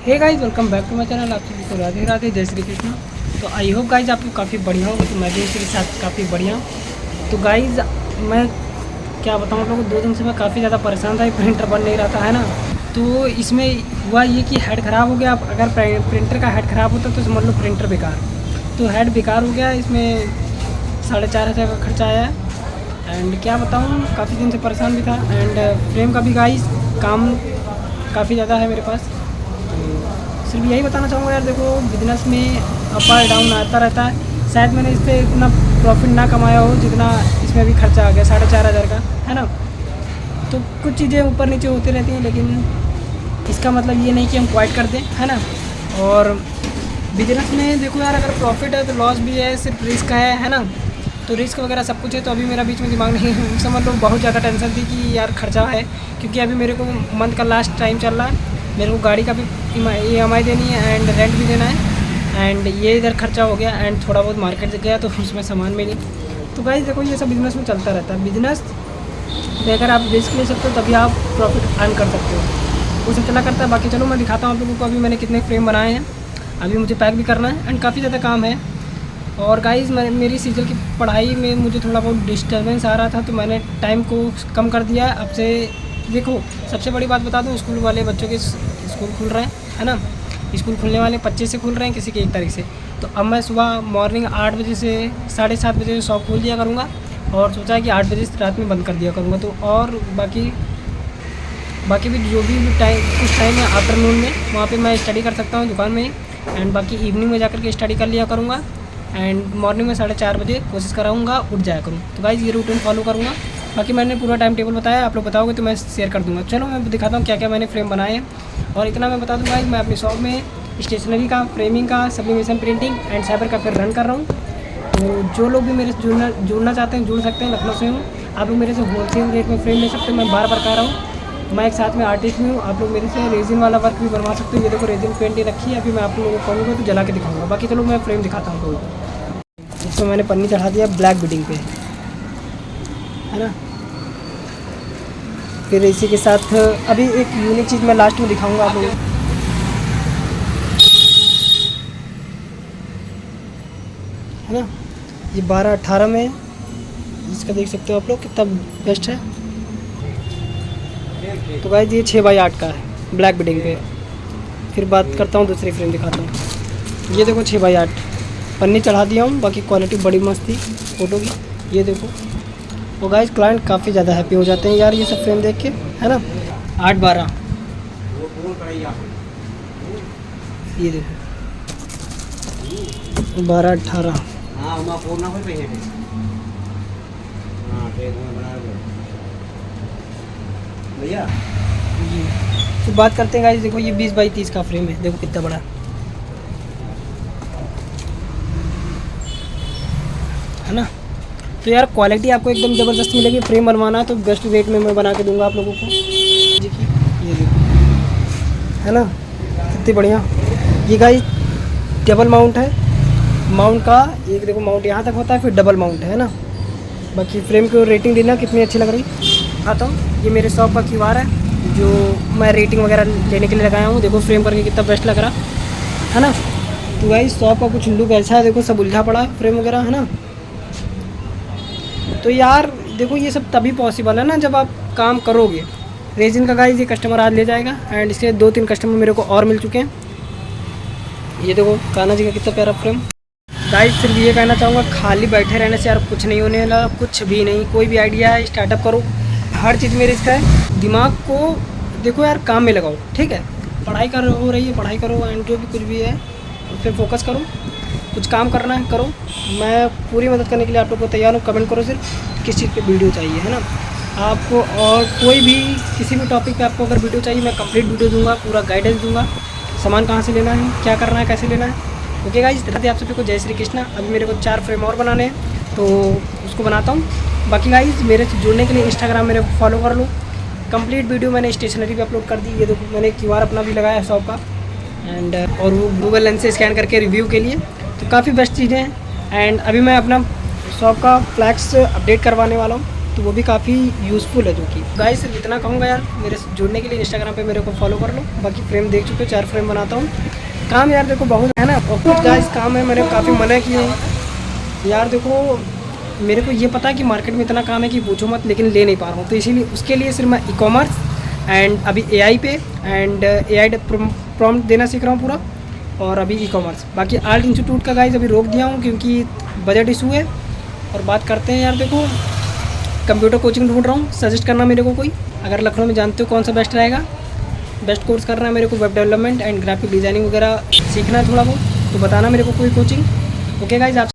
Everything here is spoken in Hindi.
Hey guys, welcome back to my channel. आप सभी को राधे राधे, जय श्री कृष्ण। तो आई होप गाइस आप लोग काफ़ी बढ़िया होंगे। तो मैं भी इसके साथ काफ़ी बढ़िया हूँ। तो गाइस मैं क्या बताऊँ आप लोगों को, 2 दिन से मैं काफ़ी ज़्यादा परेशान था। प्रिंटर बन नहीं रहा था, है ना। तो इसमें हुआ ये कि हेड ख़राब हो गया। अब अगर प्रिंटर का हेड ख़राब होता तो समझ लो प्रिंटर बेकार। तो हेड बेकार हो गया, इसमें 4,500 का खर्चा आया है। एंड क्या बताऊँ, काफ़ी दिन से परेशान भी था। एंड फ्रेम का भी गाइस काम काफ़ी ज़्यादा है मेरे पास। सिर्फ यही बताना चाहूँगा यार, देखो बिजनेस में अप और डाउन आता रहता है। शायद मैंने इस पर इतना प्रॉफिट ना कमाया हो जितना इसमें अभी खर्चा आ गया 4,500 का, है ना। तो कुछ चीज़ें ऊपर नीचे होती रहती हैं, लेकिन इसका मतलब ये नहीं कि हम क्वाइट कर दें, है ना। और बिजनेस में देखो यार, अगर प्रॉफिट है तो लॉस भी है, सिर्फ रिस्क है ना। तो रिस्क वगैरह सब कुछ है। तो अभी मेरा बीच में दिमाग नहीं समझ लो, बहुत ज़्यादा टेंशन थी कि यार खर्चा है, क्योंकि अभी मेरे को मंथ का लास्ट टाइम चल रहा है। मेरे को गाड़ी का भी EMI देनी है एंड रेंट भी देना है। एंड ये इधर खर्चा हो गया। एंड थोड़ा बहुत मार्केट गया तो उसमें सामान मिली। तो गाइस देखो, ये सब बिजनेस में चलता रहता है। बिजनेस में अगर आप रिस्क ले सकते हो तभी आप प्रॉफिट अर्न कर सकते हो। उसे चला करता है। बाकी चलो मैं दिखाता हूँ आप लोगों को अभी मैंने कितने फ्रेम बनाए हैं। अभी मुझे पैक भी करना है एंड काफ़ी ज़्यादा काम है। और गाइस मेरी सीजल की पढ़ाई में मुझे थोड़ा बहुत डिस्टर्बेंस आ रहा था, तो मैंने टाइम को कम कर दिया है। अब से देखो, सबसे बड़ी बात बता दूँ, स्कूल वाले बच्चों के स्कूल खुल रहे हैं, है ना। स्कूल खुलने वाले 25 से खुल रहे हैं, किसी के 1 तारीख से। तो अब मैं सुबह मॉर्निंग 8 बजे से 7:30 बजे शॉप खोल दिया करूँगा। और सोचा है कि 8 बजे से रात में बंद कर दिया करूँगा। तो और बाकी भी जो भी कुछ टाइम है आफ्टरनून में, वहाँ पे मैं स्टडी कर सकता हूँ दुकान में ही। एंड बाकी इवनिंग में जाकर के स्टडी कर लिया करूँगा। एंड मॉर्निंग में 4:30 बजे कोशिश कराऊँगा उठ जाया करूँ। तो गाइस ये रूटीन फॉलो करूँगा। बाकी मैंने पूरा टाइम टेबल बताया, आप लोग बताओगे तो मैं शेयर कर दूँगा। चलो मैं दिखाता हूँ क्या क्या मैंने फ्रेम बनाए हैं। और इतना मैं बता दूँ गाइस, मैं अपनी शॉप में स्टेशनरी का, फ्रेमिंग का, सब्लिमेशन प्रिंटिंग एंड साइबर का फिर रन कर रहा हूँ। तो जो लोग भी मेरे से जुड़ना चाहते हैं जुड़ सकते हैं। लखनऊ से हूँ, आप लोग मेरे से होलसेल रेट में फ्रेम ले सकते हैं। मैं बार बार कह रहा हूँ, मैं एक साथ में आर्टिस्ट भी हूँ। आप लोग मेरे से रेजिन वाला वर्क भी बनवा सकते हो। ये देखो रेजिन पेंट ही रखी है। अभी मैं आप लोगों को कहूँगा तो जला के दिखाऊंगा। बाकी चलो मैं फ्रेम दिखाता हूँ लोगों को। इसमें मैंने पन्नी चढ़ा दिया ब्लैक बिडिंग पे, है ना। फिर इसी के साथ अभी एक यूनिक चीज़ मैं लास्ट में दिखाऊंगा आप लोगों को, है ना। ये 12-18 में, इसका देख सकते हो आप लोग कितना बेस्ट है। तो गाइस ये 6x8 का है ब्लैक बिडिंग पे। फिर बात करता हूँ, दूसरी फ्रेम दिखाता हूँ। ये देखो 6x8 पन्नी चढ़ा दिया हूँ। बाकी क्वालिटी बड़ी मस्त थी फ़ोटो की, ये देखो। और गाइस क्लाइंट काफ़ी ज़्यादा हैप्पी हो जाते हैं यार ये सब फ्रेम देख के, है ना। 8-12 ये देखो, 12-18 भैया। तो बात करते हैं गाइस, देखो ये 20x30 का फ्रेम है, देखो कितना बड़ा है ना। तो यार क्वालिटी आपको एकदम ज़बरदस्त मिलेगी। फ्रेम बनवाना तो बेस्ट रेट में मैं बना के दूंगा आप लोगों को। देखिए ये देखो, है ना, कितनी बढ़िया। ये गाइस डबल माउंट है। माउंट का एक देखो, माउंट यहाँ तक होता है, फिर डबल माउंट है ना। बाकी फ्रेम को रेटिंग देना कितनी अच्छी लग रही। आता हूँ, ये मेरे शॉप का QR है जो मैं रेटिंग वगैरह लेने के लिए लगाया हूँ। देखो फ्रेम करके कितना बेस्ट लग रहा है ना। तो गाइस शॉप का कुछ लुक ऐसा है, देखो सब उलझा पड़ा है फ्रेम वगैरह, है ना। तो यार देखो ये सब तभी पॉसिबल है ना जब आप काम करोगे। रेजिन का गाइस ये कस्टमर आज ले जाएगा। एंड इसके 2-3 कस्टमर मेरे को और मिल चुके हैं। ये देखो कान्हा जी का कितना प्यारा फ्रेम। गाइस सिर्फ ये कहना चाहूँगा, खाली बैठे रहने से यार कुछ नहीं होने वाला, कुछ भी नहीं। कोई भी आइडिया है स्टार्टअप करो। हर चीज़ में रिस्क है। दिमाग को देखो यार काम में लगाओ, ठीक है। पढ़ाई कर हो रही है, पढ़ाई करो। एंड जो भी कुछ भी है उस पर फोकस करो। कुछ काम करना है करो। मैं पूरी मदद करने के लिए आप लोग को तैयार हूँ। कमेंट करो सिर्फ किस चीज़ पे वीडियो चाहिए, है ना आपको। और कोई भी किसी भी टॉपिक पे आपको अगर वीडियो चाहिए, मैं कंप्लीट वीडियो दूंगा, पूरा गाइडेंस दूंगा। सामान कहाँ से लेना है, क्या करना है, कैसे लेना है। ओके गाइस, रहते आप सभी को जय श्री कृष्णा। अभी मेरे को 4 फ्रेम और बनाने हैं तो उसको बनाता हूँ। बाकी गाइस मेरे से जुड़ने के लिए इंस्टाग्राम मेरे फॉलो कर लो। कंप्लीट वीडियो मैंने स्टेशनरी पे अपलोड कर दी। ये देखो मैंने QR अपना भी लगाया है शॉप का। एंड और वो गूगल लेंस से स्कैन करके रिव्यू के लिए, तो काफ़ी बेस्ट चीज़ें हैं। एंड अभी मैं अपना शॉप का फ्लैक्स अपडेट करवाने वाला हूँ। तो वो भी काफ़ी यूज़फुल है। जो कि गाइस सिर्फ इतना कहूँगा यार, मेरे से जुड़ने के लिए इंस्टाग्राम पे मेरे को फॉलो कर लो। बाकी फ्रेम देख चुके हो, 4 फ्रेम बनाता हूँ। काम यार देखो बहुत है ना, और कुछ गाइस काम है मैंने काफ़ी मना किए हैं यार। देखो मेरे को ये पता है कि मार्केट में इतना काम है कि पूछो मत, लेकिन ले नहीं पा रहा हूँ। तो इसीलिए उसके लिए सिर्फ मैं ई कॉमर्स एंड अभी AI पे एंड AI प्रॉम्प्ट देना सीख रहा हूँ पूरा, और अभी ई कॉमर्स। बाकी आर्ट इंस्टीट्यूट का गाइस अभी रोक दिया हूँ क्योंकि बजट इशू है। और बात करते हैं यार, देखो कंप्यूटर कोचिंग ढूंढ रहा हूँ, सजेस्ट करना मेरे को कोई, अगर लखनऊ में जानते हो कौन सा बेस्ट रहेगा। बेस्ट कोर्स करना है मेरे को, web development and graphic designing वगैरह सीखना है थोड़ा बहुत, तो बताना मेरे को कोई कोचिंग। ओके गाइज, आप